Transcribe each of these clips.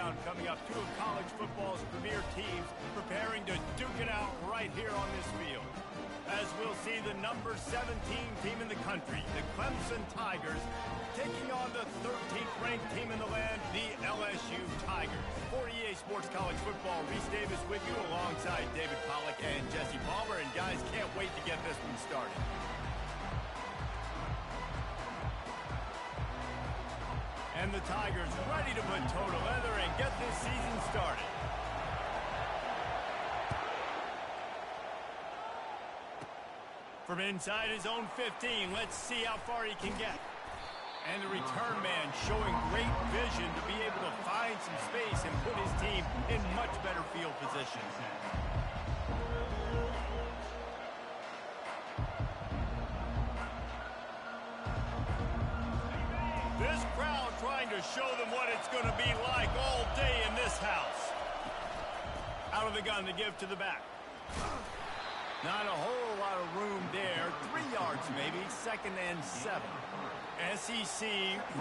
showdown coming up. Two of college football's premier teams preparing to duke it out right here on this field. As we'll see the number 17 team in the country, the Clemson Tigers, taking on the 13th ranked team in the land, the LSU Tigers. For EA Sports College Football, Reese Davis with you alongside David Pollack and Jesse Palmer. And guys, can't wait to get this one started. And the Tigers ready to put toe to leather and get this season started. From inside his own 15, let's see how far he can get. And the return man showing great vision to be able to find some space and put his team in much better field position. This crowd trying to show them what it's going to be like all day in this house. Out of the gun to give to the back. Not a whole lot of room there. 3 yards maybe, 2nd and 7. SEC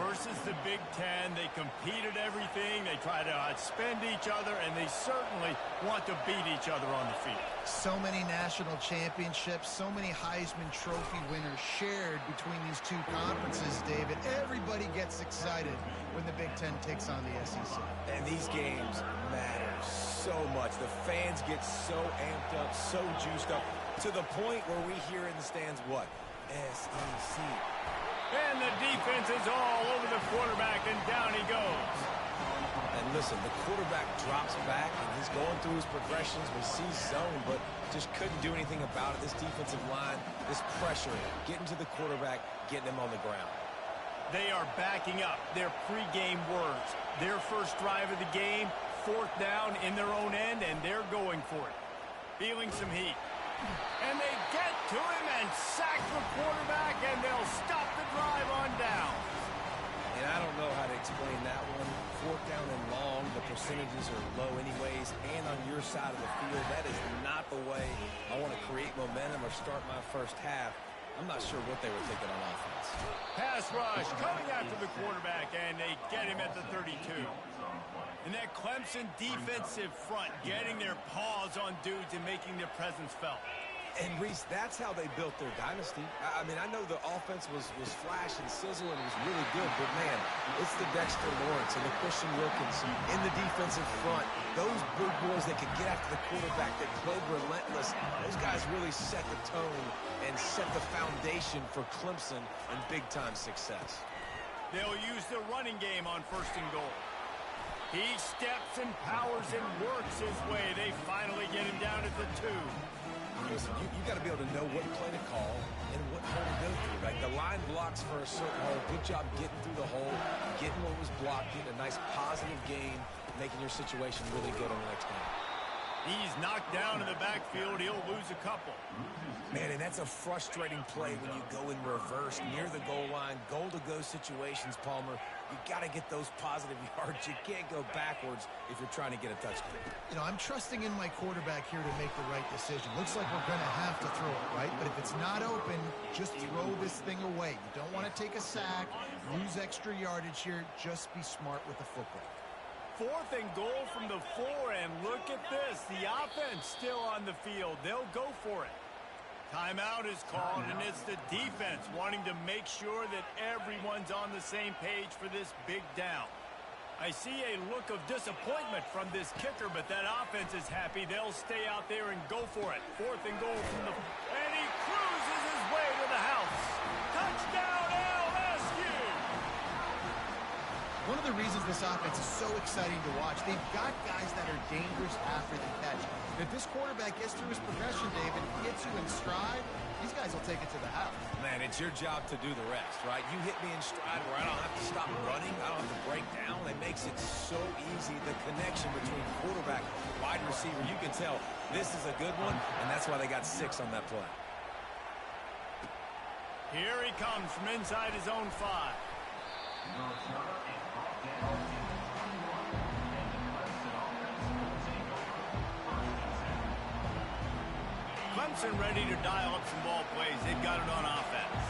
versus the Big Ten. They compete at everything. They try to outspend each other, and they certainly want to beat each other on the field. So many national championships, so many Heisman Trophy winners shared between these two conferences, David. Everybody gets excited when the Big Ten takes on the SEC. And these games matter so much. The fans get so amped up, so juiced up, to the point where we hear in the stands what? SEC. And the defense is all over the quarterback, and down he goes. And listen, the quarterback drops back, and he's going through his progressions. We see zone, but just couldn't do anything about it. This defensive line, this pressure, getting to the quarterback, getting him on the ground. They are backing up their pregame words. Their first drive of the game, 4th down in their own end, and they're going for it. Feeling some heat. And they get to him and sack the quarterback, and they'll stop the drive on down. And I don't know how to explain that one. 4th down and long, the percentages are low anyways, and on your side of the field, that is not the way I want to create momentum or start my first half. I'm not sure what they were thinking on offense. Pass rush coming after the quarterback, and they get him at the 32. And that Clemson defensive front getting their paws on dudes and making their presence felt. And, Reese, that's how they built their dynasty. I mean, I know the offense was flash and sizzle and was really good, but, man, it's the Dexter Lawrence and the Christian Wilkins in the defensive front. Those big boys that could get after the quarterback, that played relentless, those guys really set the tone and set the foundation for Clemson and big-time success. They'll use the running game on 1st and goal. He steps and powers and works his way. They finally get him down at the 2. Listen, you got to be able to know what play to call and what hole to go through, right? The line blocks for a certain hole. Good job getting through the hole, getting what was blocked, getting a nice positive gain, making your situation really good on the next game. He's knocked down in the backfield. He'll lose a couple. Man, and that's a frustrating play when you go in reverse near the goal line, goal-to-go situations, Palmer. You got to get those positive yards. You can't go backwards if you're trying to get a touchdown. You know, I'm trusting in my quarterback here to make the right decision. Looks like we're going to have to throw it, right? But if it's not open, just throw this thing away. You don't want to take a sack, lose extra yardage here. Just be smart with the football. 4th and goal from the 4, and look at this. The offense still on the field. They'll go for it. Timeout is called, and it's the defense wanting to make sure that everyone's on the same page for this big down. I see a look of disappointment from this kicker, but that offense is happy. They'll stay out there and go for it. 4th and goal from the... And he cruises his way to the house. Touchdown, LSU! One of the reasons this offense is so exciting to watch, they've got guys that are dangerous after the catch. If this quarterback gets through his progression, David, gets you in stride, these guys will take it to the house. Man, it's your job to do the rest, right? You hit me in stride where I don't have to stop running. I don't have to break down. It makes it so easy. The connection between quarterback and wide receiver, you can tell this is a good one, and that's why they got 6 on that play. Here he comes from inside his own 5. Clemson ready to dial up some ball plays. They've got it on offense.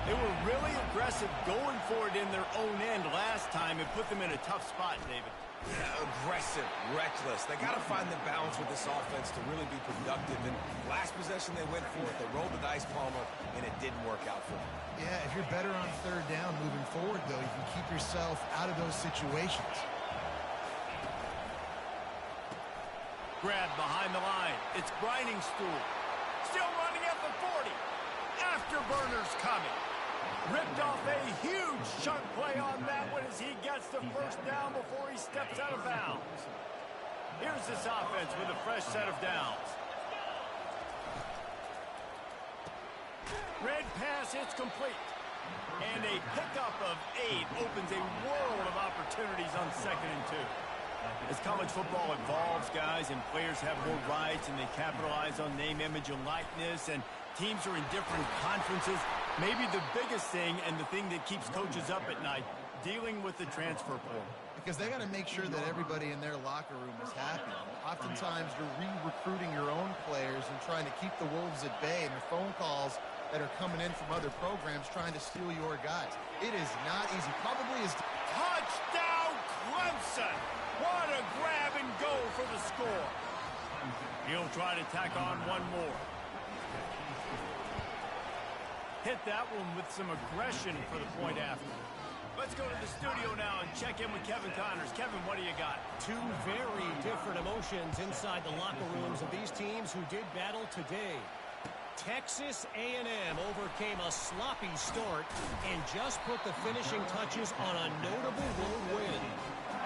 They were really aggressive going for it in their own end last time and put them in a tough spot, David. Yeah, aggressive, reckless. They got to find the balance with this offense to really be productive. And last possession they went for it, they rolled the dice, Palmer, and it didn't work out for them. Yeah, if you're better on third down moving forward, though, you can keep yourself out of those situations. Grab behind the line. It's grinding stool. Still running at the 40. Afterburners coming. Ripped off a huge chunk play on that one as he gets the first down before he steps out of bounds. Here's this offense with a fresh set of downs. Red pass, it's complete. And a pickup of 8 opens a world of opportunities on 2nd and 2. As college football evolves, guys, and players have more rights and they capitalize on name, image, and likeness, and teams are in different conferences, maybe the biggest thing and the thing that keeps coaches up at night, dealing with the transfer portal. Because they got to make sure that everybody in their locker room is happy. Oftentimes, you're re-recruiting your own players and trying to keep the wolves at bay, and the phone calls that are coming in from other programs trying to steal your guys. It is not easy. Probably is. Touchdown, Clemson! What a grab and go for the score. He'll try to tack on one more. Hit that one with some aggression for the point after. Let's go to the studio now and check in with Kevin Connors. Kevin, what do you got? Two very different emotions inside the locker rooms of these teams who did battle today. Texas A&M overcame a sloppy start and just put the finishing touches on a notable road win.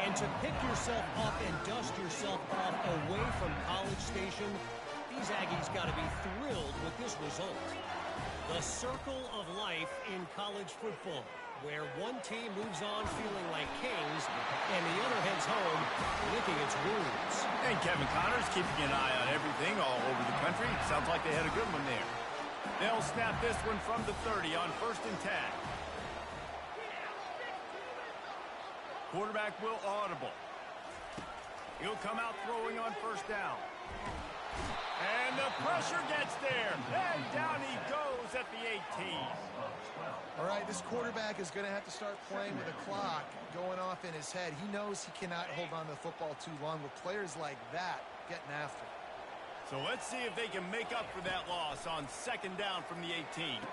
And to pick yourself up and dust yourself off away from College Station, these Aggies got to be thrilled with this result. The circle of life in college football, where one team moves on feeling like kings and the other heads home licking its wounds. And Kevin Connors keeping an eye on everything all over the country. Sounds like they had a good one there. They'll snap this one from the 30 on 1st and 10. Quarterback will audible. He'll come out throwing on 1st down. And the pressure gets there. And down he goes at the 18. All right, this quarterback is going to have to start playing with a clock going off in his head. He knows he cannot hold on to the football too long with players like that getting after him. So let's see if they can make up for that loss on 2nd down from the 18.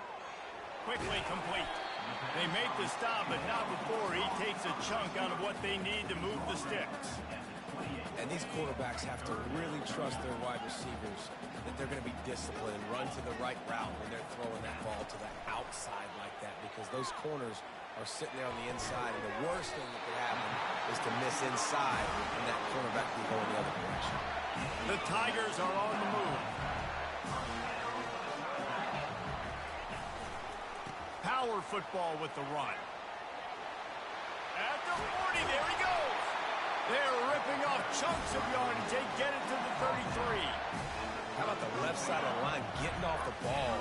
Quickly complete. They make the stop, but not before he takes a chunk out of what they need to move the sticks. And these quarterbacks have to really trust their wide receivers that they're going to be disciplined and run to the right route when they're throwing that ball to the outside like that, because those corners are sitting there on the inside, and the worst thing that could happen is to miss inside and that cornerback can go in the other direction. The Tigers are on the move. Power football with the run. At the 40, there he goes. They're ripping off chunks of yardage. They get it to the 33. How about the left side of the line getting off the ball,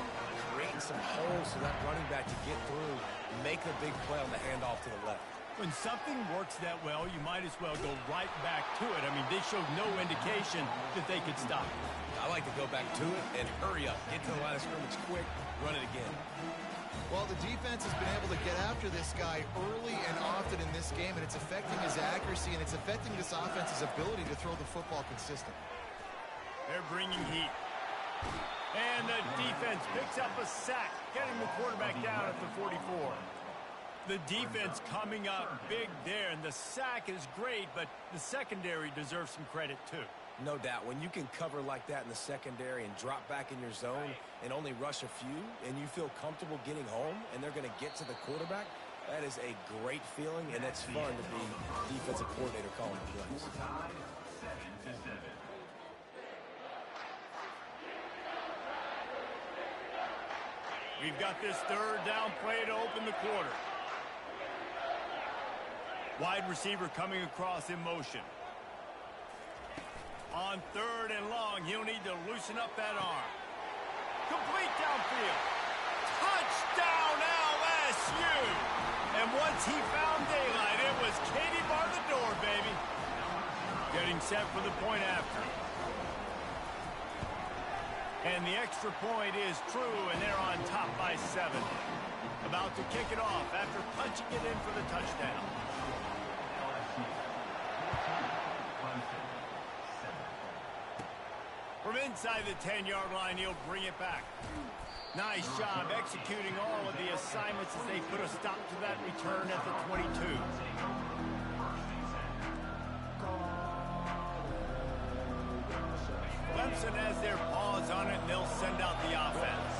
creating some holes so that running back to get through, making a big play on the handoff to the left. When something works that well, you might as well go right back to it. I mean, they showed no indication that they could stop it. I like to go back to it and hurry up. Get to the line of scrimmage quick, run it again. Well, the defense has been able to get after this guy early and often in this game, and it's affecting his accuracy, and it's affecting this offense's ability to throw the football consistently. They're bringing heat. And the defense picks up a sack, getting the quarterback down at the 44. The defense coming up big there, and the sack is great, but the secondary deserves some credit too. No doubt. When you can cover like that in the secondary and drop back in your zone and only rush a few, and you feel comfortable getting home, and they're going to get to the quarterback, that is a great feeling, and it's fun to be defensive coordinator calling the plays. We've got this 3rd down play to open the quarter. Wide receiver coming across in motion. On 3rd and long, he'll need to loosen up that arm. Complete downfield. Touchdown LSU! And once he found daylight, it was Katie bar the door, baby. Getting set for the point after. And the extra point is true, and they're on top by 7. A About to kick it off after punching it in for the touchdown. From inside the 10-yard line, he'll bring it back. Nice job executing all of the assignments as they put a stop to that return at the 22. Clemson has their paws on it, and they'll send out the offense.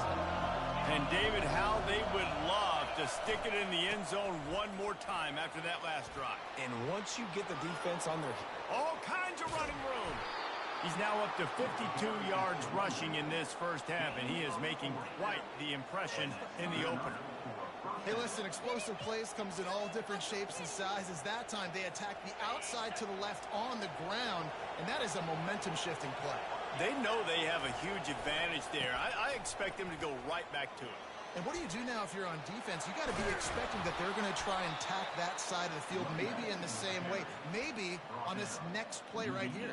And David, how they would love to stick it in the end zone one more time after that last drive. And once you get the defense on their... All kinds of running room. He's now up to 52 yards rushing in this first half, and he is making quite the impression in the opener. Hey, listen, explosive plays comes in all different shapes and sizes. That time they attack the outside to the left on the ground, and that is a momentum-shifting play. They know they have a huge advantage there. I expect them to go right back to it. And what do you do now if you're on defense? You got to be expecting that they're going to try and tack that side of the field, maybe in the same way, maybe on this next play right here.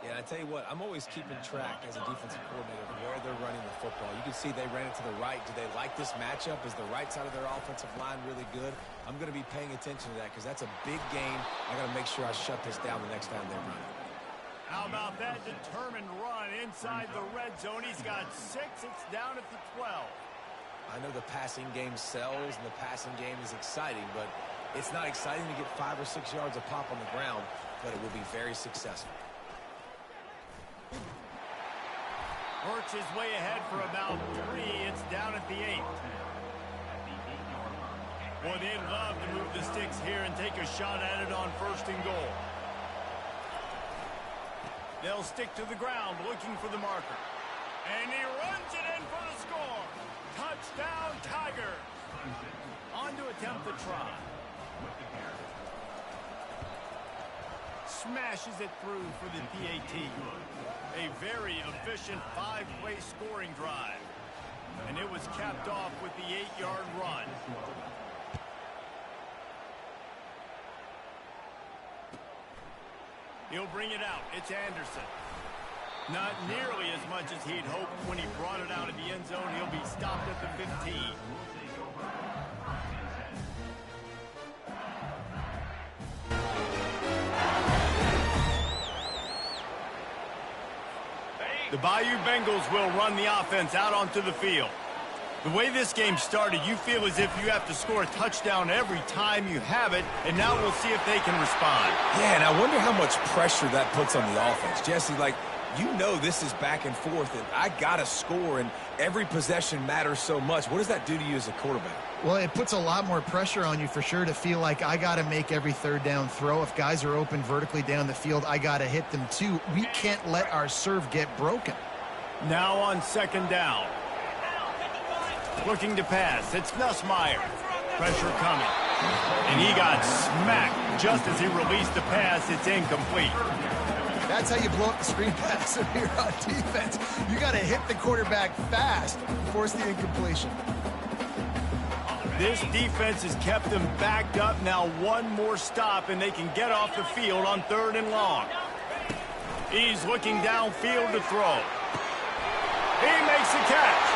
Yeah, I tell you what, I'm always keeping track as a defensive coordinator of where they're running the football. You can see they ran it to the right. Do they like this matchup? Is the right side of their offensive line really good? I'm going to be paying attention to that because that's a big game. I got to make sure I shut this down the next time they run it. How about that determined run inside the red zone? He's got 6. It's down at the 12. I know the passing game sells and the passing game is exciting, but it's not exciting to get 5 or 6 yards of pop on the ground, but it will be very successful. Works his way ahead for about 3. It's down at the 8. Boy, they'd love to move the sticks here and take a shot at it on 1st and goal. They'll stick to the ground looking for the marker. And he runs it in for the score. Touchdown, Tiger. On to attempt the try. Smashes it through for the PAT. A very efficient 5-play scoring drive. And it was capped off with the 8-yard run. He'll bring it out. It's Anderson. Not nearly as much as he'd hoped when he brought it out of the end zone. He'll be stopped at the 15. The Bayou Bengals will run the offense out onto the field. The way this game started, you feel as if you have to score a touchdown every time you have it, and now we'll see if they can respond. Yeah, and I wonder how much pressure that puts on the offense. Jesse, like, you know this is back and forth, and I got to score, and every possession matters so much. What does that do to you as a quarterback? Well, it puts a lot more pressure on you for sure to feel like I got to make every 3rd down throw. If guys are open vertically down the field, I got to hit them too. We can't let our serve get broken. Now on 2nd down. Looking to pass. It's Nussmeier. Pressure coming. And he got smacked just as he released the pass. It's incomplete. That's how you blow up the screen pass if you're on defense. You got to hit the quarterback fast and force the incompletion. This defense has kept them backed up. Now one more stop, and they can get off the field on 3rd and long. He's looking downfield to throw. He makes the catch.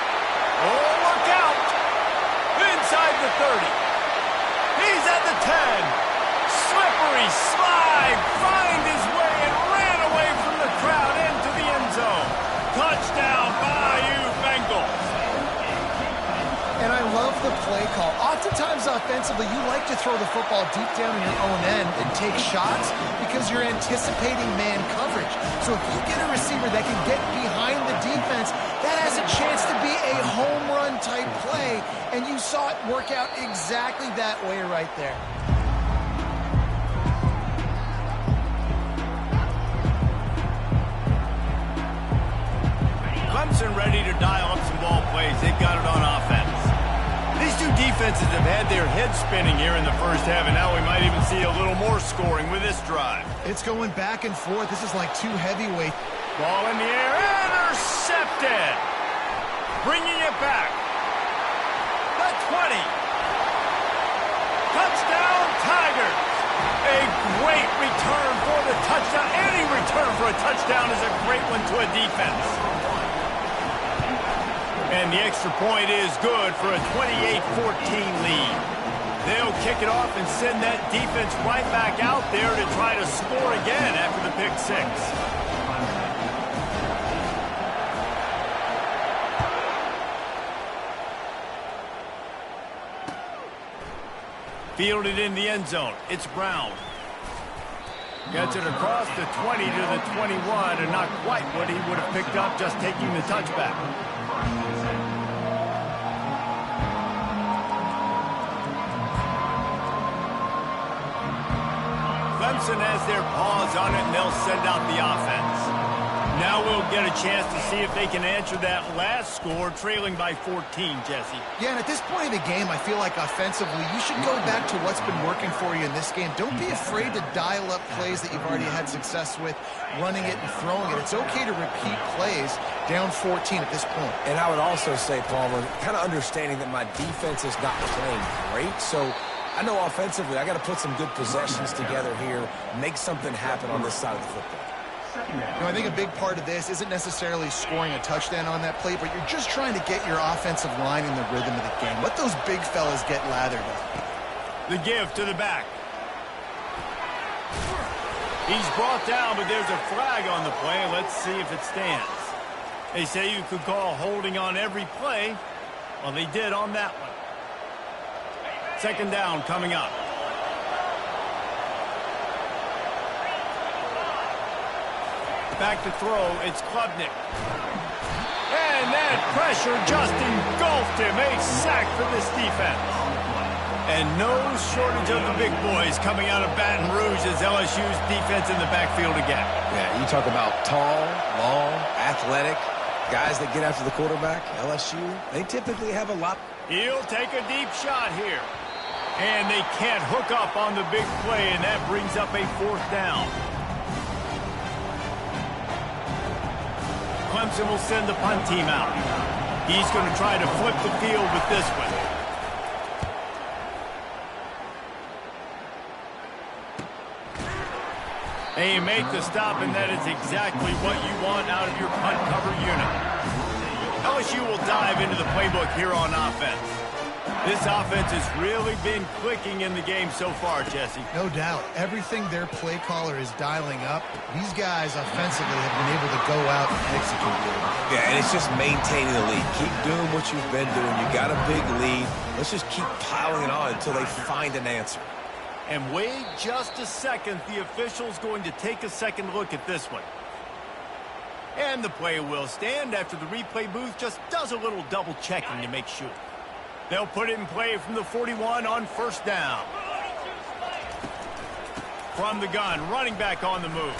Oh, look out! Inside the 30. He's at the 10. Slippery slide. Find his way and ran away from the crowd into the end zone. Touchdown, Bayou Bengals. And I love the play call. Oftentimes offensively, you like to throw the football deep down in your own end and take shots because you're anticipating man coverage. So if you get a receiver that can get behind the defense, that has a chance to be a home run type play. And you saw it work out exactly that way right there. Clemson ready to dial up some ball plays. They've got it on offense. These two defenses have had their heads spinning here in the first half, and now we might even see a little more scoring with this drive. It's going back and forth. This is like 2 heavyweights. Ball in the air, intercepted. Bringing it back. The 20. Touchdown, Tigers. A great return for the touchdown. Any return for a touchdown is a great one to a defense. And the extra point is good for a 28-14 lead. They'll kick it off and send that defense right back out there to try to score again after the pick six. Fielded in the end zone. It's Brown. Gets it across the 20 to the 21, and not quite what he would have picked up just taking the touchback. Clemson has their paws on it, and they'll send out the offense. Now we'll get a chance to see if they can answer that last score, trailing by 14, Jesse. Yeah, and at this point of the game, I feel like offensively, you should go back to what's been working for you in this game. Don't be afraid to dial up plays that you've already had success with, running it and throwing it. It's okay to repeat plays down 14 at this point. And I would also say, Palmer, kind of understanding that my defense is not playing great, so I know offensively I got to put some good possessions together here, make something happen on this side of the football. I think a big part of this isn't necessarily scoring a touchdown on that play, but you're just trying to get your offensive line in the rhythm of the game. Let those big fellas get lathered up. The give to the back. He's brought down, but there's a flag on the play. Let's see if it stands. They say you could call holding on every play. Well, they did on that one. Second down coming up. Back to throw, it's Klubnik. And that pressure just engulfed him. A sack for this defense. And no shortage of the big boys coming out of Baton Rouge as LSU's defense in the backfield again. Yeah, you talk about tall, long, athletic, guys that get after the quarterback, LSU, they typically have a lot. He'll take a deep shot here. And they can't hook up on the big play, and that brings up a fourth down. Clemson will send the punt team out. He's going to try to flip the field with this one. And you make the stop, and that is exactly what you want out of your punt cover unit. LSU will dive into the playbook here on offense. This offense has really been clicking in the game so far, Jesse. No doubt. Everything their play caller is dialing up, these guys offensively have been able to go out and execute. Yeah, and it's just maintaining the lead. Keep doing what you've been doing. You got a big lead. Let's just keep piling it on until they find an answer. And wait just a second. The official's going to take a second look at this one. And the play will stand after the replay booth just does a little double checking to make sure. They'll put it in play from the 41 on first down. From the gun, running back on the move.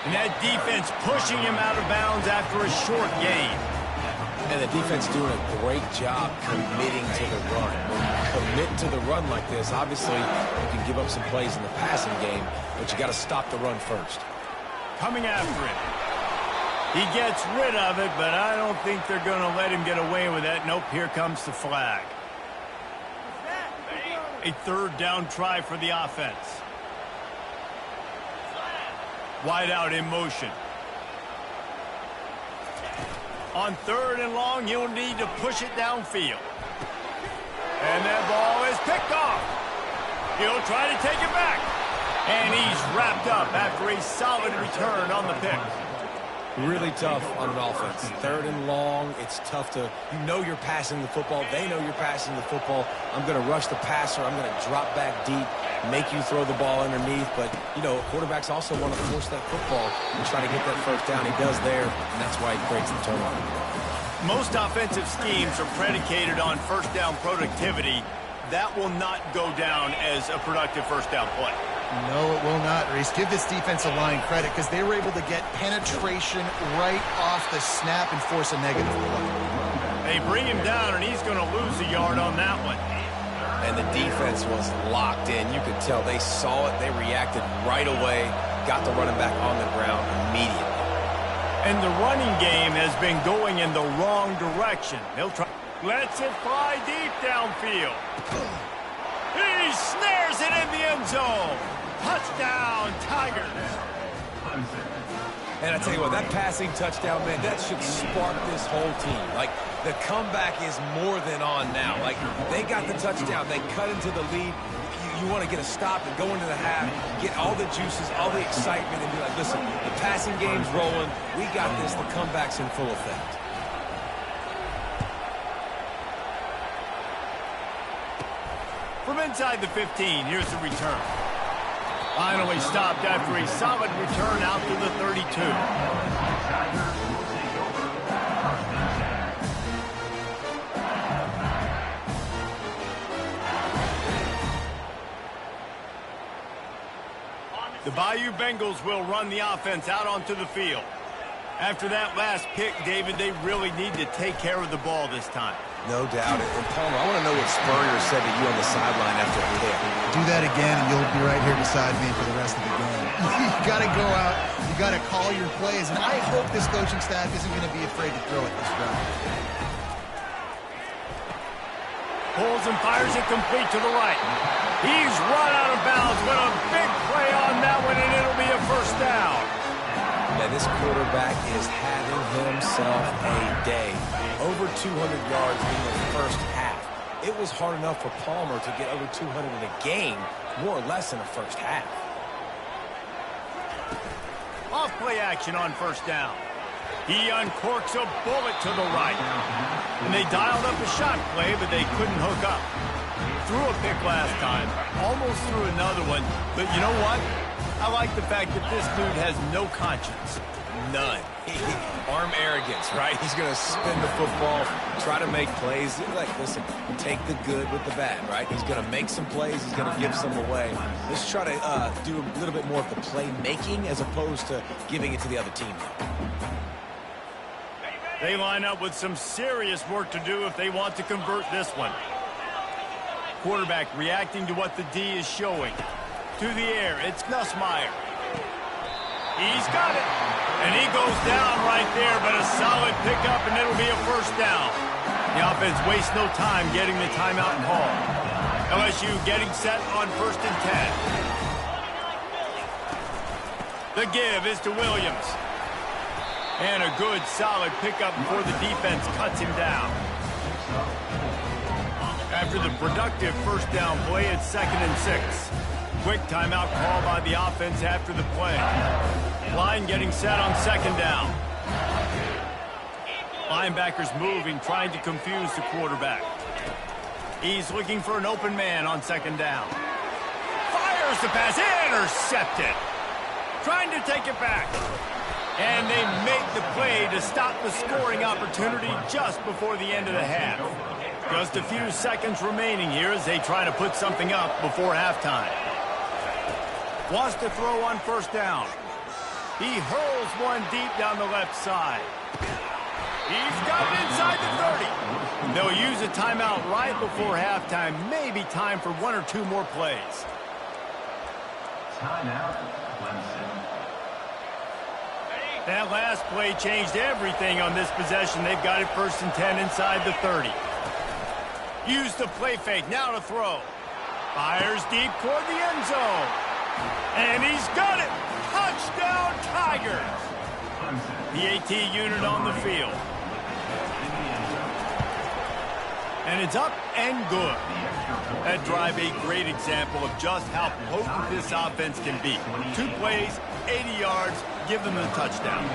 And that defense pushing him out of bounds after a short gain. And the defense doing a great job committing to the run. When you commit to the run like this, obviously you can give up some plays in the passing game, but you got to stop the run first. Coming after him. He gets rid of it, but I don't think they're going to let him get away with that. Nope, here comes the flag. A third down try for the offense. Wide out in motion. On third and long, you'll need to push it downfield. And that ball is picked off. He'll try to take it back. And he's wrapped up after a solid return on the pick. Really tough on an offense. Third and long, it's tough to, you know you're passing the football. They know you're passing the football. I'm going to rush the passer. I'm going to drop back deep, make you throw the ball underneath. But, you know, quarterbacks also want to force that football and try to get that first down. He does there, and that's why he breaks the turnover. Most offensive schemes are predicated on first down productivity. That will not go down as a productive first down play. No, it will not, Reese. Give this defensive line credit because they were able to get penetration right off the snap and force a negative play. They bring him down, and he's going to lose a yard on that one. And the defense was locked in. You could tell they saw it. They reacted right away, got the running back on the ground immediately. And the running game has been going in the wrong direction. They'll try. Lets it fly deep downfield. He snares it in the end zone. Touchdown, Tigers. And I tell you what, that passing touchdown, man, that should spark this whole team. Like, The comeback is more than on now. Like, they got the touchdown. They cut into the lead. You want to get a stop and go into the half, get all the juices, all the excitement, and be like, listen, the passing game's rolling. We got this. The comeback's in full effect. From inside the 15, here's the return. Finally stopped after a solid return out to the 32. The Bayou Bengals will run the offense out onto the field. After that last pick, David, they really need to take care of the ball this time. No doubt. And Palmer, I want to know what Spurrier said to you on the sideline after the hit. Do that again, and you'll be right here beside me for the rest of the game. You got to go out. You got to call your plays, and I hope this coaching staff isn't going to be afraid to throw it this round. Pulls and fires it complete to the right. He's run out of bounds, but a big play on that one, and it'll be a first down. Now, this quarterback is having himself a day. Over 200 yards in the first half. It was hard enough for Palmer to get over 200 in a game, more or less in the first half. Off play action on first down. He uncorks a bullet to the right. And they dialed up a shot play, but they couldn't hook up. Threw a pick last time, almost threw another one. But you know what? I like the fact that this dude has no conscience. None. Arm arrogance, right? He's going to spin the football, try to make plays. Like, listen, take the good with the bad, right? He's going to make some plays. He's going to give some away. Let's try to do a little bit more of the play-making as opposed to giving it to the other team. They line up with some serious work to do if they want to convert this one. Quarterback reacting to what the D is showing. To the air, it's Nussmeier. He's got it. And he goes down right there, but a solid pickup, and it'll be a first down. The offense wastes no time getting the timeout call. LSU getting set on 1st and 10. The give is to Williams. And a good, solid pickup before the defense cuts him down. After the productive first down play, it's 2nd and 6. Quick timeout call by the offense after the play. Line getting set on 2nd down. Linebackers moving, trying to confuse the quarterback. He's looking for an open man on 2nd down. Fires the pass, intercepted. Trying to take it back. And they make the play to stop the scoring opportunity just before the end of the half. Just a few seconds remaining here as they try to put something up before halftime. Wants to throw on 1st down. He hurls one deep down the left side. He's got it inside the 30. They'll use a timeout right before halftime. Maybe time for 1 or 2 more plays. Timeout, Clemson. That last play changed everything on this possession. They've got it 1st and 10 inside the 30. Use the play fake, now to throw. Fires deep toward the end zone. And he's got it! Touchdown, Tigers! The AT unit on the field. And it's up and good. That drive a great example of just how potent this offense can be. 2 plays, 80 yards, give them the touchdown.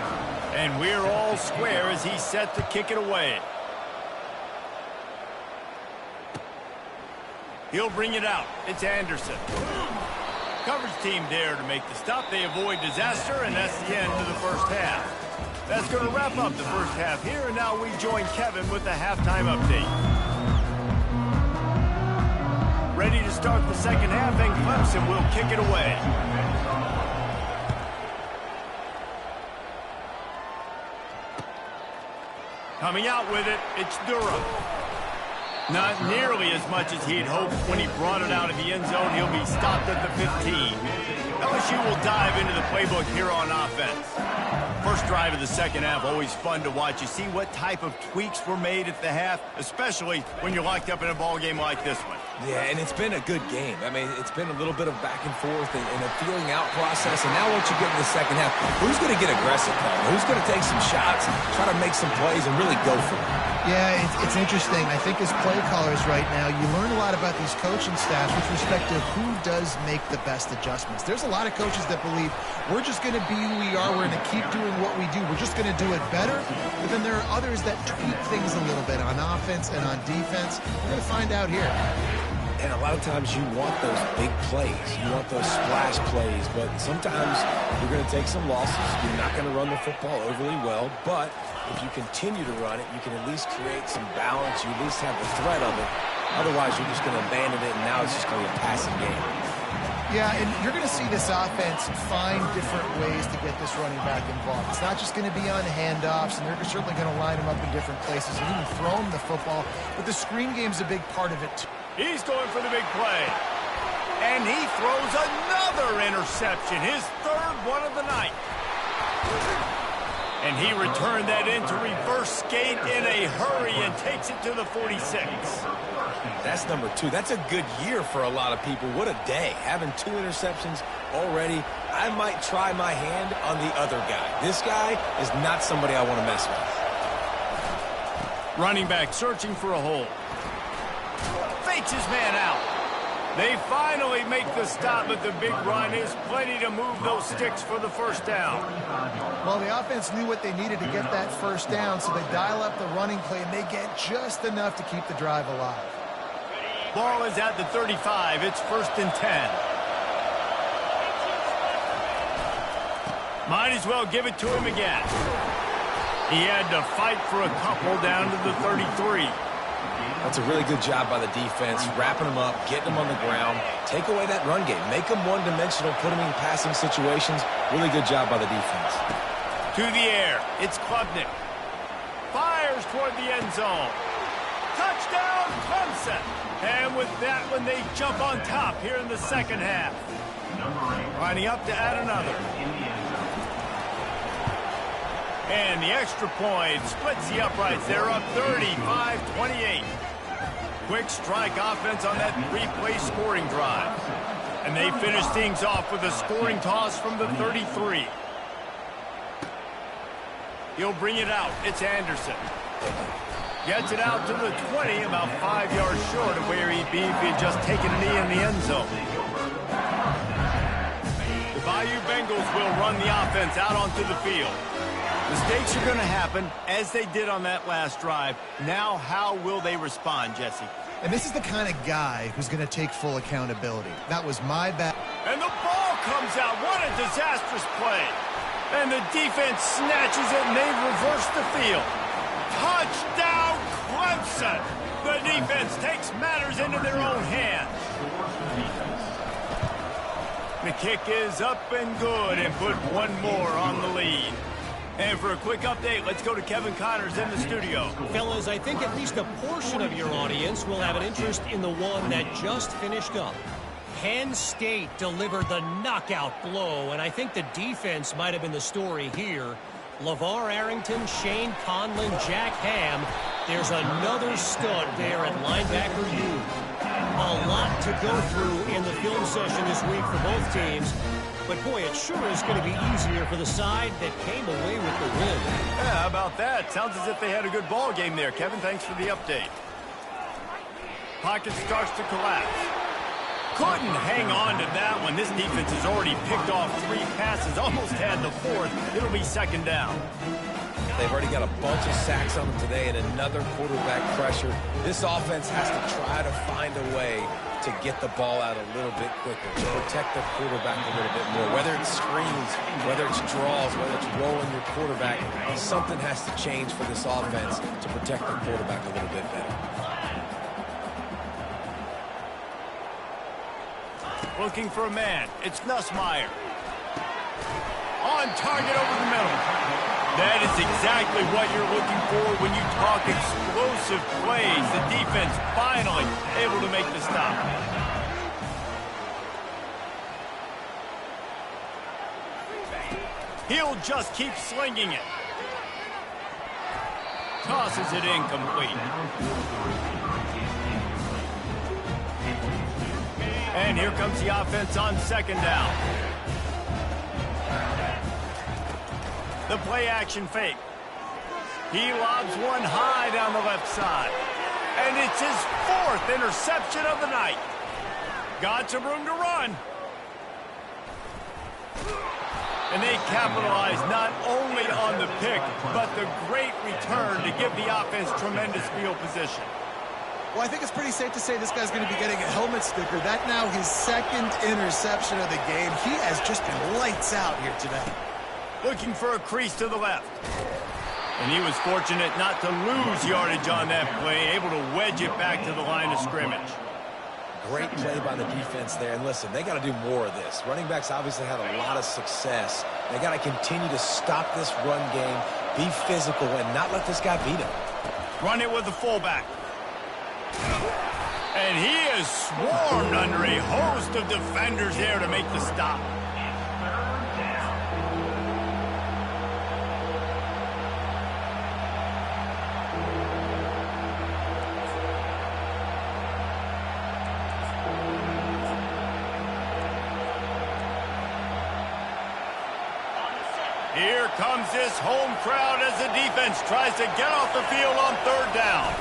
And we're all square as he's set to kick it away. He'll bring it out. It's Anderson. Coverage team there to make the stop. They avoid disaster, and that's the end of the first half. That's going to wrap up the first half here, and now we join Kevin with the halftime update. Ready to start the second half, and Clemson will kick it away. Coming out with it, it's Durham. Not nearly as much as he'd hoped when he brought it out of the end zone. He'll be stopped at the 15. LSU will dive into the playbook here on offense. First drive of the second half, always fun to watch. You see what type of tweaks were made at the half, especially when you're locked up in a ball game like this one. Yeah, and it's been a good game. I mean, it's been a little bit of back and forth and a feeling out process. And now once you get in the second half, who's going to get aggressive, Colin? Who's going to take some shots, try to make some plays, and really go for it? Yeah, it's interesting. I think as play callers right now, you learn a lot about these coaching staffs with respect to who does make the best adjustments. There's a lot of coaches that believe we're just going to be who we are. We're going to keep doing what we do. We're just going to do it better. But then there are others that tweak things a little bit on offense and on defense. We're going to find out here. And a lot of times you want those big plays. You want those splash plays. But sometimes you're going to take some losses. You're not going to run the football overly well. But if you continue to run it, you can at least create some balance. You at least have the threat of it. Otherwise, you're just going to abandon it, and now it's just going to be a passing game. Yeah, and you're going to see this offense find different ways to get this running back involved. It's not just going to be on handoffs, and they're certainly going to line him up in different places and even throw him the football. But the screen game's a big part of it, too. He's going for the big play. And he throws another interception, his third one of the night. And he returned that into reverse skate in a hurry and takes it to the 46. That's number 2. That's a good year for a lot of people. What a day. Having 2 interceptions already. I might try my hand on the other guy. This guy is not somebody I want to mess with. Running back searching for a hole. Fakes his man out. They finally make the stop, but the big run is plenty to move those sticks for the first down. Well, the offense knew what they needed to get that first down, so they dial up the running play, and they get just enough to keep the drive alive. Ball is at the 35. It's 1st and 10. Might as well give it to him again. He had to fight for a couple down to the 33. That's a really good job by the defense, wrapping them up, getting them on the ground. Take away that run game. Make them one-dimensional, put them in passing situations. Really good job by the defense. To the air. It's Klubnik. Fires toward the end zone. Touchdown, Clemson. And with that one, they jump on top here in the second half. Lining up to add another. And the extra point splits the uprights. They're up 35-28. Quick strike offense on that 3-play scoring drive. And they finish things off with a scoring toss from the 33. He'll bring it out. It's Anderson. Gets it out to the 20, about 5 yards short of where he'd be if he had just taken a knee in the end zone. The Bayou Bengals will run the offense out onto the field. Mistakes are going to happen, as they did on that last drive. Now, how will they respond, Jesse? And this is the kind of guy who's going to take full accountability. That was my bad. And the ball comes out. What a disastrous play. And the defense snatches it, and they reverse the field. Touchdown, Clemson! The defense takes matters into their own hands. The kick is up and good, and put one more on the lead. And for a quick update, let's go to Kevin Connors in the studio. Fellas, I think at least a portion of your audience will have an interest in the one that just finished up. Penn State delivered the knockout blow, and I think the defense might have been the story here. LeVar Arrington, Shane Conlon, Jack Ham. There's another stud there at linebacker U. A lot to go through in the film session this week for both teams. But, boy, it sure is going to be easier for the side that came away with the win. Yeah, how about that? Sounds as if they had a good ball game there. Kevin, thanks for the update. Pocket starts to collapse. Couldn't hang on to that one. This defense has already picked off 3 passes, almost had the 4th. It'll be 2nd down. They've already got a bunch of sacks on them today and another quarterback pressure. This offense has to try to find a way to get the ball out a little bit quicker, to protect the quarterback a little bit more. Whether it's screens, whether it's draws, whether it's rolling your quarterback, something has to change for this offense to protect the quarterback a little bit better. Looking for a man. It's Nussmeier. On target over the middle. That is exactly what you're looking for when you talk explosive plays. The defense finally able to make the stop. He'll just keep slinging it. Tosses it incomplete. And here comes the offense on second down. The play action fake. He lobs one high down the left side. And it's his 4th interception of the night. Got some room to run. And they capitalize not only on the pick, but the great return to give the offense tremendous field position. Well, I think it's pretty safe to say this guy's going to be getting a helmet sticker. That now his 2nd interception of the game. He has just been lights out here today. Looking for a crease to the left. And he was fortunate not to lose yardage on that play, able to wedge it back to the line of scrimmage. Great play by the defense there. And listen, they got to do more of this. Running backs obviously had a lot of success. They got to continue to stop this run game, be physical, and not let this guy beat him. Run it with the fullback. And he is swarmed under a host of defenders there to make the stop. Here comes this home crowd as the defense tries to get off the field on 3rd down.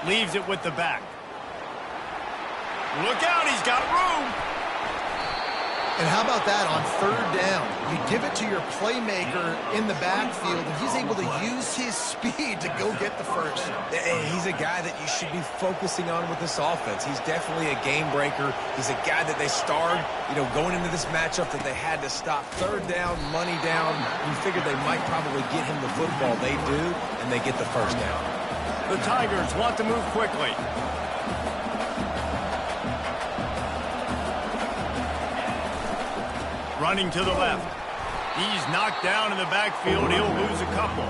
Leaves it with the back. Look out, he's got room. And how about that on 3rd down? You give it to your playmaker in the backfield, and he's able to use his speed to go get the first. He's a guy that you should be focusing on with this offense. He's definitely a game breaker. He's a guy that they starred, going into this matchup that they had to stop. 3rd down, money down. You figured they might probably get him the football. They do, and they get the first down. The Tigers want to move quickly. Running to the left. He's knocked down in the backfield. He'll lose a couple.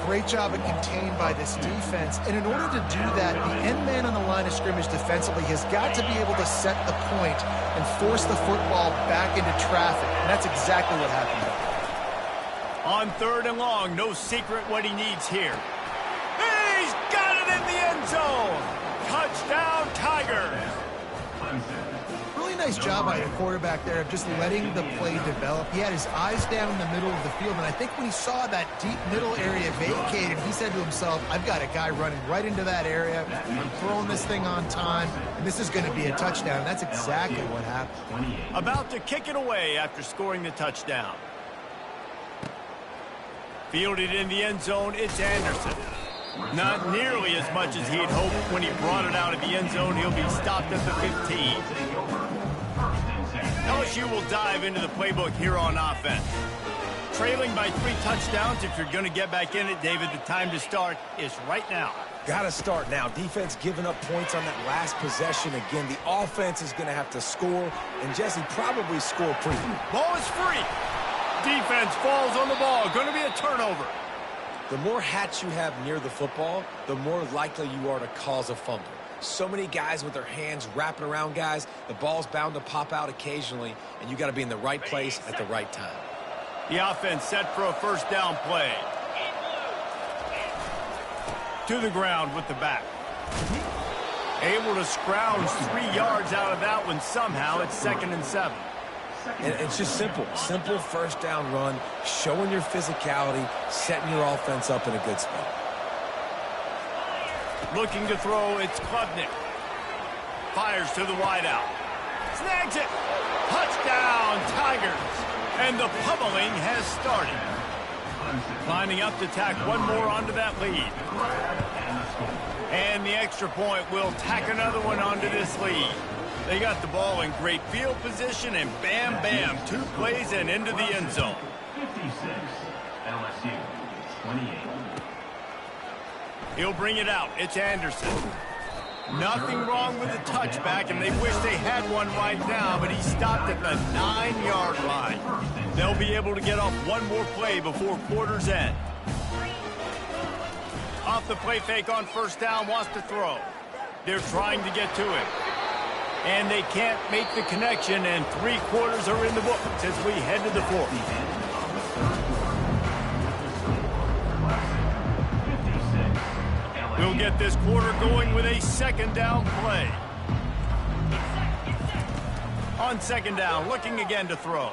Great job at contained by this defense. And in order to do that, the end man on the line of scrimmage defensively has got to be able to set the point and force the football back into traffic. And that's exactly what happened. On 3rd and long, no secret what he needs here. He's got it in the end zone. Touchdown, Tigers. Really nice job by the quarterback there of just letting the play develop. He had his eyes down in the middle of the field, and I think when he saw that deep middle area vacated, he said to himself, I've got a guy running right into that area. I'm throwing this thing on time, and this is going to be a touchdown. And that's exactly what happened. About to kick it away after scoring the touchdown. Fielded in the end zone, it's Anderson. Not nearly as much as he'd hoped when he brought it out of the end zone. He'll be stopped at the 15. LSU will dive into the playbook here on offense. Trailing by 3 touchdowns. If you're going to get back in it, David, the time to start is right now. Got to start now. Defense giving up points on that last possession. Again, the offense is going to have to score, and Jesse probably score pretty. Ball is free. Defense falls on the ball. Going to be a turnover. The more hats you have near the football, the more likely you are to cause a fumble. So many guys with their hands wrapping around guys, the ball's bound to pop out occasionally, and you got to be in the right place at the right time. The offense set for a 1st down play. To the ground with the back. Able to scrounge 3 yards out of that one somehow. It's 2nd and 7. And it's just simple 1st down run, showing your physicality, setting your offense up in a good spot. Looking to throw, it's Klubnik. Fires to the wideout. Snags it. Touchdown, Tigers. And the pummeling has started. Lining up to tack one more onto that lead. And the extra point will tack another one onto this lead. They got the ball in great field position, and bam, bam, 2 plays and into the end zone. 56, LSU, 28. He'll bring it out. It's Anderson. Nothing wrong with the touchback, and they wish they had one right now, but he stopped at the 9-yard line. They'll be able to get off one more play before quarter's end. Off the play fake on first down, wants to throw. They're trying to get to him. And they can't make the connection, and 3 quarters are in the books as we head to the 4th. We'll get this quarter going with a second down play. On second down, looking again to throw.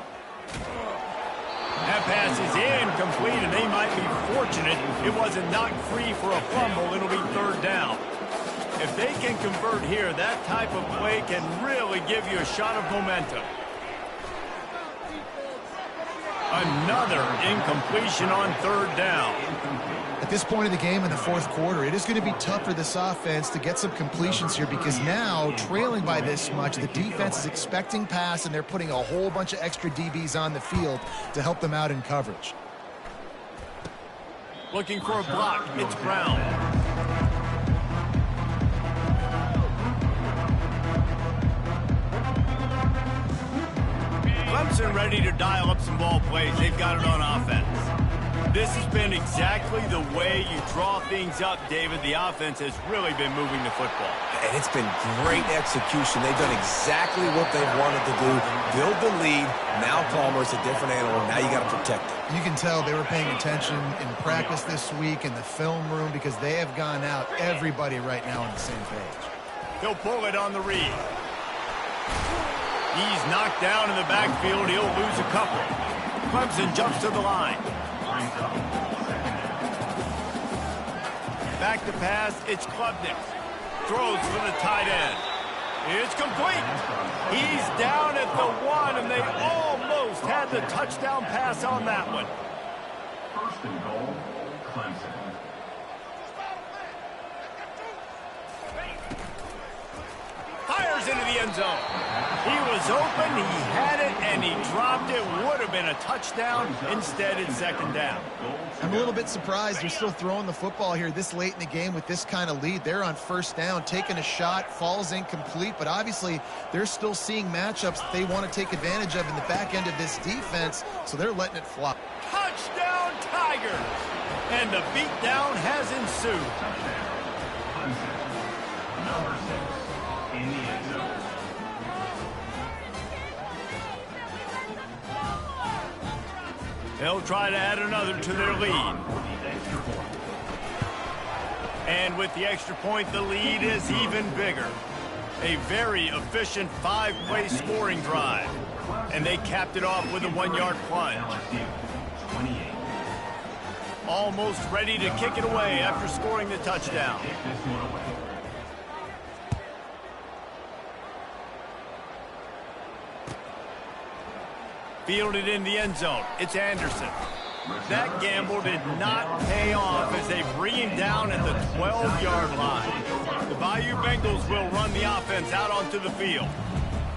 That pass is incomplete, and they might be fortunate it wasn't knocked free for a fumble. It'll be 3rd down. If they can convert here, that type of play can really give you a shot of momentum. Another incompletion on 3rd down. At this point of the game in the 4th quarter, it is going to be tough for this offense to get some completions here because now, trailing by this much, the defense is expecting pass, and they're putting a whole bunch of extra DBs on the field to help them out in coverage. Looking for a block. It's Brown. Clemson ready to dial up some ball plays. They've got it on offense. This has been exactly the way you draw things up, David. The offense has really been moving the football. And it's been great execution. They've done exactly what they wanted to do. Build the lead. Now Palmer's a different animal. Now you got to protect it. You can tell they were paying attention in practice this week in the film room because they have gone out, everybody right now on the same page. He'll pull it on the read. He's knocked down in the backfield. He'll lose a couple. Clemson jumps to the line. Back to pass. It's Klubnik. Throws for the tight end. It's complete. He's down at the 1, and they almost had the touchdown pass on that one. 1st and goal, Clemson. Fires into the end zone. He was open, he had it, and he dropped it. Would have been a touchdown. Instead, it's 2nd down. I'm a little bit surprised they're still throwing the football here this late in the game with this kind of lead. They're on 1st down, taking a shot, falls incomplete, but obviously they're still seeing matchups that they want to take advantage of in the back end of this defense, so they're letting it fly. Touchdown, Tigers! And the beatdown has ensued. Number 6 in the end zone. They'll try to add another to their lead. And with the extra point, the lead is even bigger. A very efficient 5-play scoring drive. And they capped it off with a 1-yard plunge. Almost ready to kick it away after scoring the touchdown. Fielded in the end zone. It's Anderson. That gamble did not pay off as they bring him down at the 12-yard line. The Bayou Bengals will run the offense out onto the field.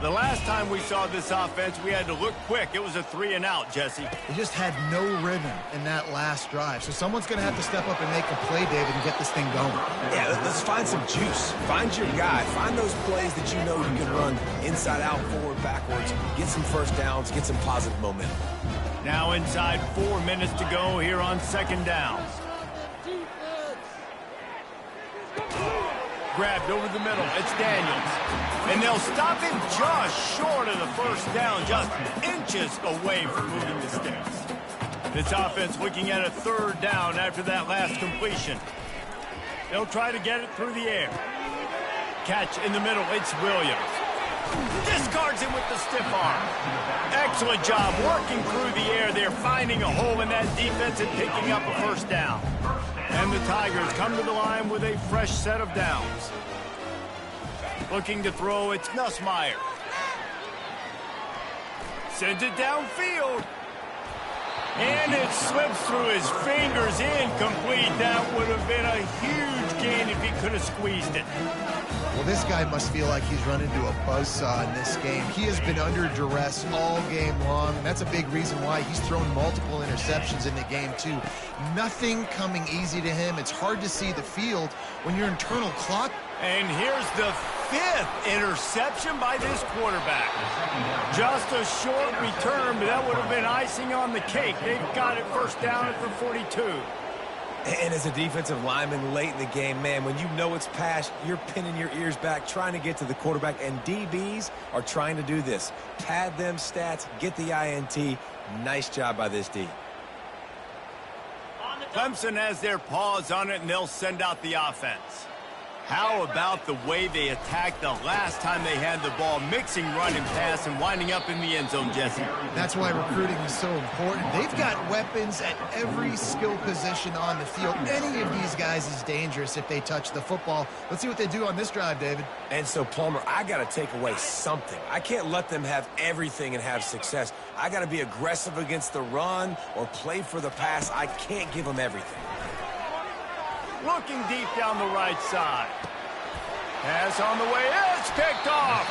The last time we saw this offense, we had to look quick. It was a 3-and-out, Jesse. They just had no rhythm in that last drive. So someone's going to have to step up and make a play, David, and get this thing going. Yeah, let's find some juice. Find your guy. Find those plays that you know you can run inside out, forward, backwards. Get some 1st downs. Get some positive momentum. Now inside 4 minutes to go here on 2nd down. Grabbed over the middle. It's Daniels. And they'll stop him just short of the 1st down, just inches away from moving the sticks. This offense looking at a 3rd down after that last completion. They'll try to get it through the air. Catch in the middle. It's Williams. Discards him with the stiff arm. Excellent job working through the air. They're finding a hole in that defense and picking up a 1st down. And the Tigers come to the line with a fresh set of downs. Looking to throw, it's Nussmeier. Sends it downfield. And it slips through his fingers, incomplete. That would have been a huge gain if he could have squeezed it. Well, this guy must feel like he's run into a buzzsaw in this game. He has been under duress all game long, and that's a big reason why he's thrown multiple interceptions in the game, too. Nothing coming easy to him. It's hard to see the field when your internal clock. And here's the 5th interception by this quarterback. Just a short return, but that would have been icing on the cake. They've got it first down at the 42. And as a defensive lineman late in the game, man, when you know it's past, you're pinning your ears back, trying to get to the quarterback, and DBs are trying to do this. Pad them stats, get the INT. Nice job by this D. Clemson has their paws on it, and they'll send out the offense. How about the way they attacked the last time they had the ball, mixing run and pass and winding up in the end zone, Jesse? That's why recruiting is so important. They've got weapons at every skill position on the field. Any of these guys is dangerous if they touch the football. Let's see what they do on this drive, David. And so, Palmer, I got to take away something. I can't let them have everything and have success. I got to be aggressive against the run or play for the pass. I can't give them everything. Looking deep down the right side. Pass on the way. It's picked off.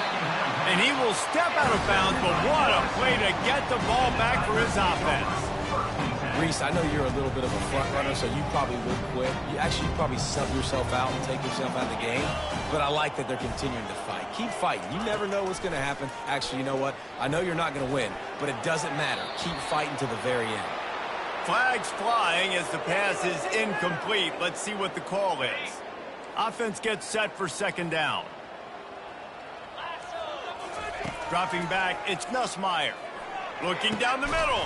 And he will step out of bounds, but what a play to get the ball back for his offense. Reese, I know you're a little bit of a front runner, so you probably would quit. You probably sub yourself out and take yourself out of the game. But I like that they're continuing to fight. Keep fighting. You never know what's going to happen. Actually, you know what? I know you're not going to win, but it doesn't matter. Keep fighting to the very end. Flags flying as the pass is incomplete. Let's see what the call is. Offense gets set for second down. Dropping back, it's Nussmeier. Looking down the middle.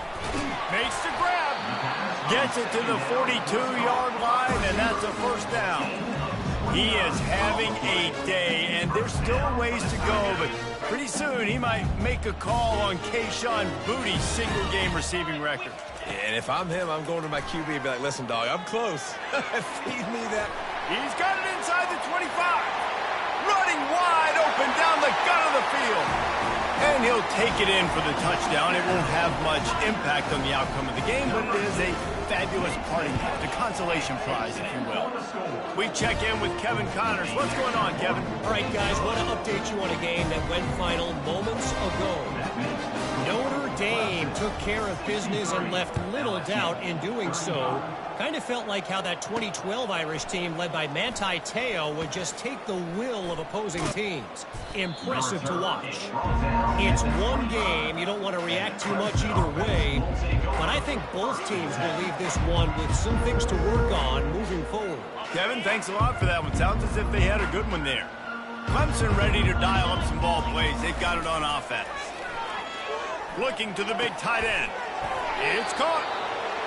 Makes the grab. Gets it to the 42-yard line, and that's a first down. He is having a day, and there's still a ways to go, but pretty soon he might make a call on Kayshon Boutte's single-game receiving record. And if I'm him, I'm going to my QB and be like, listen, dog, I'm close. Feed me that. He's got it inside the 25. Running wide open down the gut of the field. And he'll take it in for the touchdown. It won't have much impact on the outcome of the game, but it is a fabulous parting gift, a consolation prize, if you will. We check in with Kevin Connors. What's going on, Kevin? All right, guys, want to update you on a game that went final moments ago. Notre Dame took care of business and left little doubt in doing so. Kind of felt like how that 2012 Irish team led by Manti Te'o would just take the will of opposing teams. Impressive to watch. It's one game. You don't want to react too much either way. But I think both teams will leave this one with some things to work on moving forward. Kevin, thanks a lot for that one. Sounds as if they had a good one there. Clemson ready to dial up some ball plays. They've got it on offense. Looking to the big tight end. It's caught.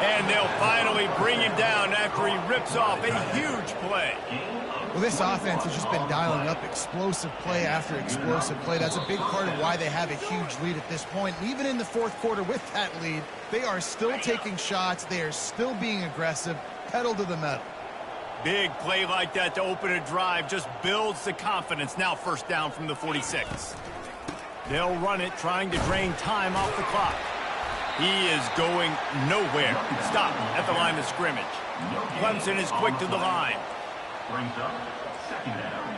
And they'll finally bring him down after he rips off a huge play. Well, this offense has just been dialing up explosive play after explosive play. That's a big part of why they have a huge lead at this point. And even in the fourth quarter with that lead, they are still taking shots. They are still being aggressive, pedal to the metal. Big play like that to open a drive just builds the confidence. Now first down from the 46. They'll run it, trying to drain time off the clock. He is going nowhere. Stop at the line of scrimmage. Clemson is quick to the line. Brings up second down.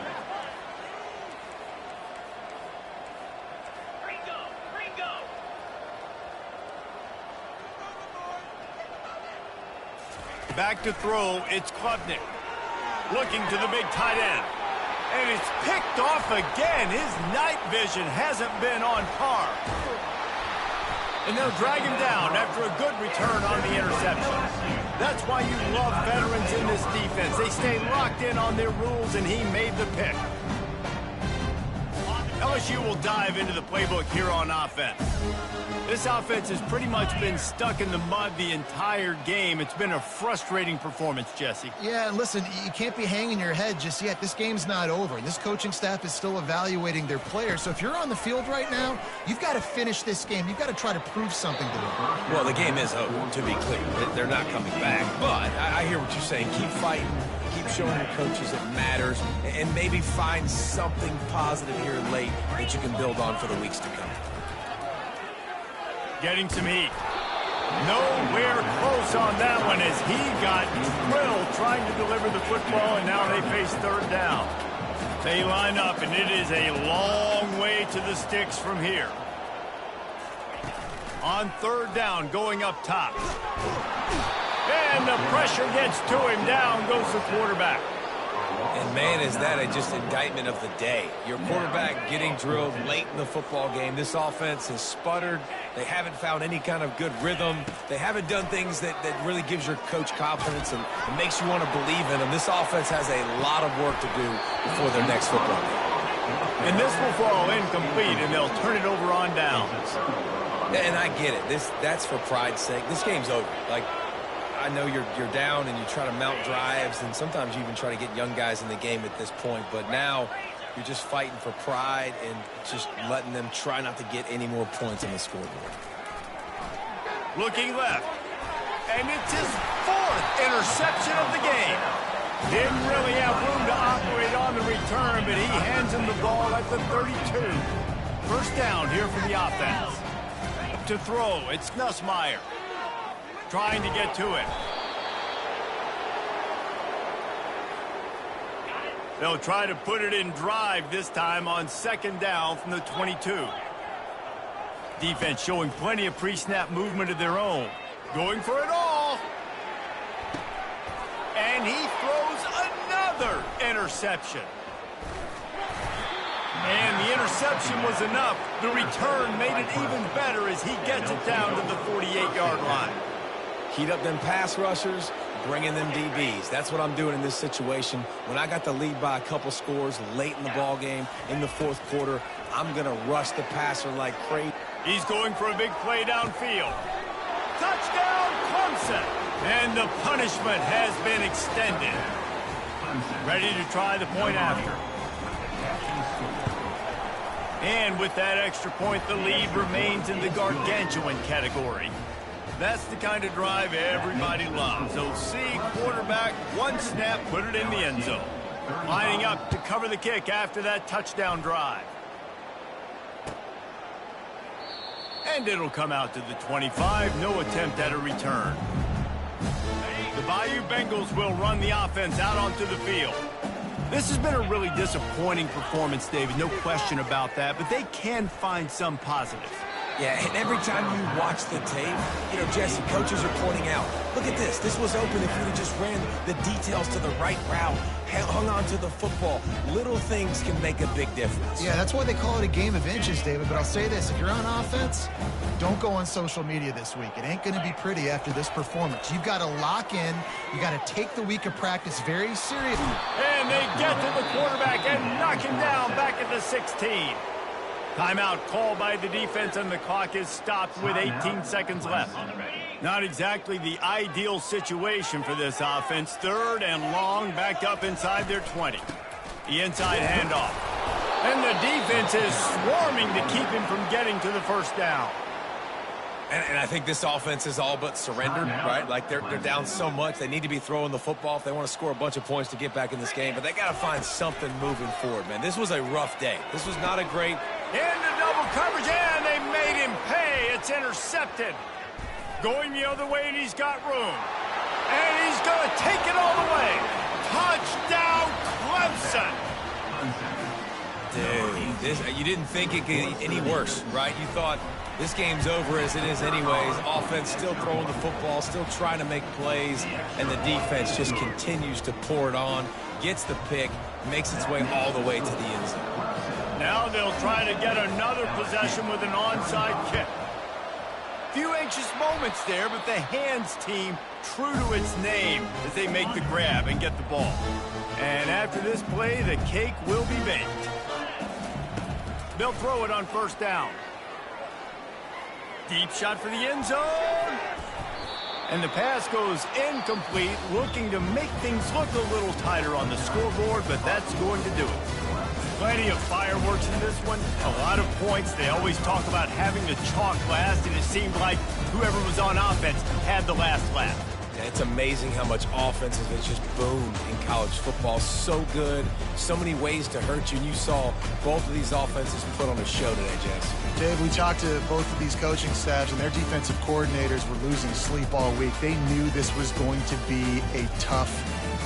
Back to throw, it's Klubnik. Looking to the big tight end. And it's picked off again. His night vision hasn't been on par. And they'll drag him down after a good return on the interception. That's why you love veterans in this defense. They stay locked in on their rules, and he made the pick. LSU will dive into the playbook here on offense. This offense has pretty much been stuck in the mud the entire game. It's been a frustrating performance, Jesse. Yeah, and listen, you can't be hanging your head just yet. This game's not over. This coaching staff is still evaluating their players. So if you're on the field right now, you've got to finish this game. You've got to try to prove something to them. Well, the game is over, to be clear. They're not coming back. But I hear what you're saying. Keep fighting. Keep showing your coaches it matters. And maybe find something positive here late that you can build on for the weeks to come. Getting some heat. Nowhere close on that one as he got drilled trying to deliver the football, and now they face third down. They line up, and it is a long way to the sticks from here. On third down, going up top. And the pressure gets to him. Down goes the quarterback. And, man, is that just indictment of the day. Your quarterback getting drilled late in the football game. This offense has sputtered. They haven't found any kind of good rhythm. They haven't done things that really gives your coach confidence and makes you want to believe in them. This offense has a lot of work to do before their next football game. And this will fall incomplete, and they'll turn it over on downs. And I get it. That's for pride's sake. This game's over. Like, I know you're down and you try to mount drives, and sometimes you even try to get young guys in the game at this point. But now you're just fighting for pride and just letting them try not to get any more points on the scoreboard. Looking left. And it's his 4th interception of the game. Didn't really have room to operate on the return, but he hands him the ball at the 32. First down here for the offense. To throw, it's Nussmeier. Trying to get to it. They'll try to put it in drive this time on 2nd down from the 22. Defense showing plenty of pre-snap movement of their own. Going for it all. And he throws another interception. And the interception was enough. The return made it even better as he gets it down to the 48-yard line. Heat up them pass rushers, bring in them DBs. That's what I'm doing in this situation. When I got the lead by a couple scores late in the ball game, in the 4th quarter, I'm going to rush the passer like crazy. He's going for a big play downfield. Touchdown, Clemson! And the punishment has been extended. Ready to try the point after. And with that extra point, the lead remains in the gargantuan category. That's the kind of drive everybody loves. OC, quarterback, 1 snap, put it in the end zone. Lining up to cover the kick after that touchdown drive. And it'll come out to the 25. No attempt at a return. The Bayou Bengals will run the offense out onto the field. This has been a really disappointing performance, David. No question about that. But they can find some positives. Yeah, and every time you watch the tape, you know, Jesse, coaches are pointing out, look at this. This was open if you would have just ran the details to the right route, hung on to the football. Little things can make a big difference. Yeah, that's why they call it a game of inches, David. But I'll say this, if you're on offense, don't go on social media this week. It ain't going to be pretty after this performance. You've got to lock in. You got to take the week of practice very seriously. And they get to the quarterback and knock him down back at the 16. Timeout called by the defense, and the clock is stopped with 18 seconds left. Not exactly the ideal situation for this offense. 3rd and long, back up inside their 20. The inside handoff. And the defense is swarming to keep him from getting to the first down. And I think this offense is all but surrendered, right? Like they're down so much. They need to be throwing the football if they want to score a bunch of points to get back in this game. But they got to find something moving forward, man. This was a rough day. This was not a great... Into double coverage, and they made him pay. It's intercepted. Going the other way, and he's got room. And he's going to take it all the way. Touchdown, Clemson. Dude, you didn't think it could get any worse, right? You thought this game's over as it is anyways. Offense still throwing the football, still trying to make plays, and the defense just continues to pour it on, gets the pick, makes its way all the way to the end zone. Now they'll try to get another possession with an onside kick. Few anxious moments there, but the hands team true to its name as they make the grab and get the ball. And after this play, the cake will be baked. They'll throw it on 1st down. Deep shot for the end zone. And the pass goes incomplete, looking to make things look a little tighter on the scoreboard, but that's going to do it. Plenty of fireworks in this one. A lot of points. They always talk about having the chalk last, and it seemed like whoever was on offense had the last laugh. Yeah, it's amazing how much offense has just boomed in college football. So good. So many ways to hurt you. And you saw both of these offenses put on a show today, Jess. Dave, we talked to both of these coaching staffs, and their defensive coordinators were losing sleep all week. They knew this was going to be a tough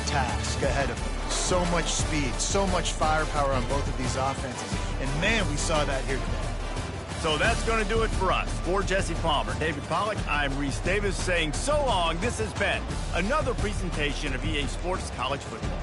task ahead of them. So much speed, so much firepower on both of these offenses. And, man, we saw that here today. So that's going to do it for us. For Jesse Palmer, David Pollack, I'm Reese Davis saying so long. This has been another presentation of EA Sports College Football.